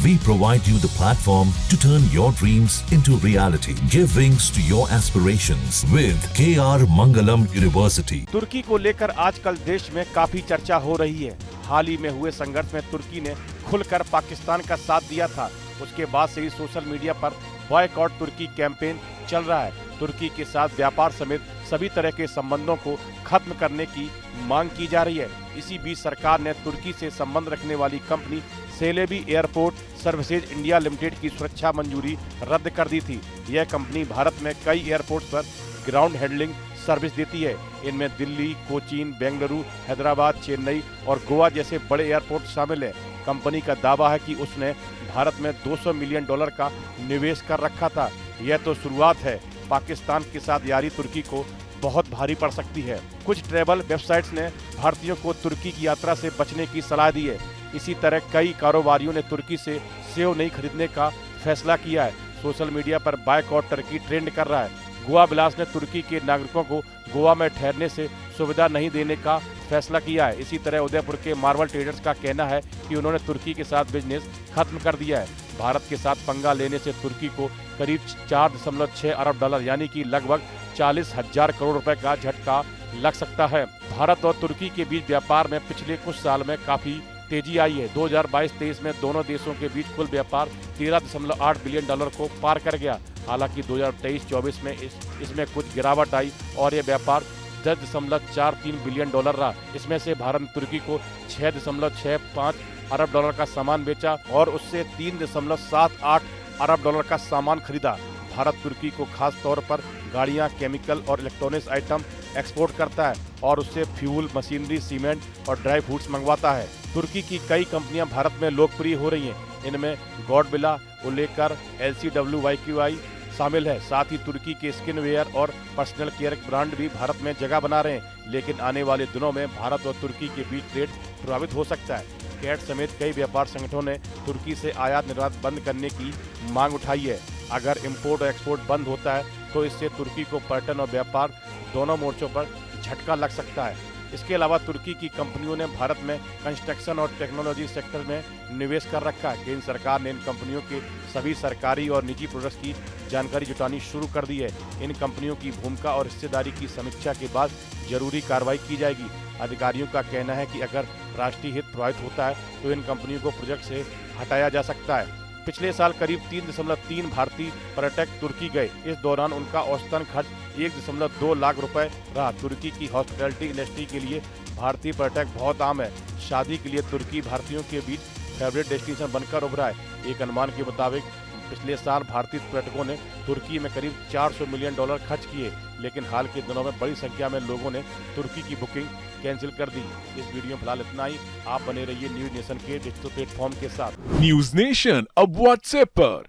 We provide you the platform to turn your dreams into reality. Give wings to your aspirations with KR Mangalam University. तुर्की को लेकर आजकल देश में काफी चर्चा हो रही है। हाल ही में हुए संघर्ष में तुर्की ने खुलकर पाकिस्तान का साथ दिया था। उसके बाद से ही सोशल मीडिया पर बॉयकॉट तुर्की कैंपेन चल रहा है। तुर्की के साथ व्यापार समेत सभी तरह के संबंधों को खत्म करने की मांग की जा रही है। इसी बीच सरकार ने तुर्की से संबंध रखने वाली company Celebi airport services India limited की सुरक्षा मंजूरी रद्द कर दी थी। यह कंपनी भारत में कई एयरपोर्ट्स पर ग्राउंड हैंडलिंग सर्विस देती है। इनमें दिल्ली, कोचीन, बेंगलुरु, हैदराबाद, चेन्नई और गोवा जैसे बड़े एयरपोर्ट शामिल है। कंपनी का दावा है कि उसने भारत में $200 मिलियन का निवेश कर रखा था। यह तो शुरुआत है। पाकिस्तान के साथ यारी तुर्की को बहुत भारी पड़ सकती है। कुछ ट्रैवल वेबसाइट्स ने भारतीयों को तुर्की की यात्रा से बचने की सलाह दी है। इसी तरह कई कारोबारियों ने तुर्की से सेव नहीं खरीदने का फैसला किया है। सोशल मीडिया पर बॉयकॉट टर्की ट्रेंड कर रहा है। गोवा विलास ने तुर्की के नागरिकों को गोवा में ठहरने से सुविधा नहीं देने का फैसला किया है। इसी तरह उदयपुर के मार्वल ट्रेडर्स का कहना है कि उन्होंने तुर्की के साथ बिजनेस खत्म कर दिया है। भारत के साथ पंगा लेने से तुर्की को करीब 4.6 अरब डॉलर यानी कि लगभग 40,000 करोड़ रुपए का झटका लग सकता है। भारत और तुर्की के बीच व्यापार में पिछले कुछ साल में काफी तेजी आई है। 2022-23 में दोनों देशों के बीच कुल व्यापार $13.8 बिलियन को पार कर गया। हालांकि 2023-24 में इसमें कुछ गिरावट आई और यह व्यापार $10.43 बिलियन रहा। इसमें से भारत ने तुर्की को $6.65 अरब का सामान बेचा और उससे $3.78 अरब का सामान खरीदा। भारत तुर्की को खास तौर पर गाड़ियां, केमिकल और इलेक्ट्रॉनिक्स आइटम एक्सपोर्ट करता है और उससे फ्यूल, मशीनरी, सीमेंट और ड्राई फ्रूट्स मंगवाता है। तुर्की की कई कंपनियां भारत में लोकप्रिय हो रही हैं। इनमें गॉडविला, उलेकर, LCWYQI शामिल है। साथ ही तुर्की के स्किन वेयर और पर्सनल केयर ब्रांड भी भारत में जगह बना रहे हैं। लेकिन आने वाले दिनों में भारत और तुर्की के बीच ट्रेड प्रभावित हो सकता है। कैट समेत कई व्यापार संगठनों ने तुर्की से आयात निर्यात बंद करने की मांग उठाई है। अगर इंपोर्ट और एक्सपोर्ट बंद होता है तो इससे तुर्की को पर्यटन और व्यापार दोनों मोर्चों पर झटका लग सकता है। इसके अलावा तुर्की की कंपनियों ने भारत में कंस्ट्रक्शन और टेक्नोलॉजी सेक्टर में निवेश कर रखा है। केंद्र सरकार ने इन कंपनियों के सभी सरकारी और निजी प्रोजेक्ट्स की जानकारी जुटानी शुरू कर दी है। इन कंपनियों की भूमिका और हिस्सेदारी की समीक्षा के बाद जरूरी कार्रवाई की जाएगी। अधिकारियों का कहना है कि अगर राष्ट्रीय हित प्रभावित होता है तो इन कंपनियों को प्रोजेक्ट से हटाया जा सकता है। पिछले साल करीब 3.3 भारतीय पर्यटक तुर्की गए। इस दौरान उनका औसतन खर्च 1.2 लाख रुपए रहा। तुर्की की हॉस्पिटैलिटी इंडस्ट्री के लिए भारतीय पर्यटक बहुत आम है। शादी के लिए तुर्की भारतीयों के बीच फेवरेट डेस्टिनेशन बनकर उभरा है। एक अनुमान के मुताबिक पिछले साल भारतीय पर्यटकों ने तुर्की में करीब $400 मिलियन खर्च किए। लेकिन हाल के दिनों में बड़ी संख्या में लोगों ने तुर्की की बुकिंग कैंसिल कर दी। इस वीडियो में फिलहाल इतना ही। आप बने रहिए न्यूज नेशन के डिजिटल प्लेटफॉर्म के साथ। न्यूज नेशन अब व्हाट्सएप पर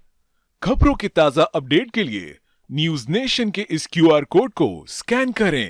खबरों के ताजा अपडेट के लिए न्यूज नेशन के इस QR कोड को स्कैन करें।